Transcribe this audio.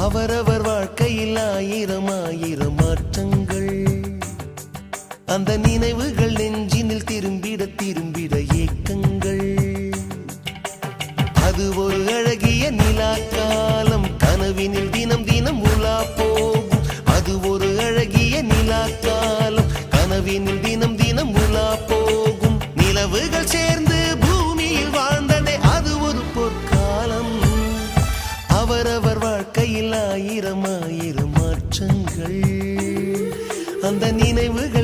அவரவர் வாழ்க்கையில் ஆயிரம் ஆயிரம் மாற்றங்கள். அந்த நினைவுகள் நெஞ்சினில் திரும்பிட திரும்பிட ஏக்கங்கள். அது ஒரு அழகிய நிலா காலம், கனவினில் தினம் தினம் உலா போகும். அது ஒரு அழகிய நிலா காலம், கனவினில் தினம் தினம் உலா போகும். நிலவுகள் சேர்ந்து பூமியில் வாழ்ந்ததே அது ஒரு பொற்காலம். அவரவர் வாழ்க்கையில் ஆயிரம் ஆயிரம் மாற்றங்கள். அந்த நினைவுகள்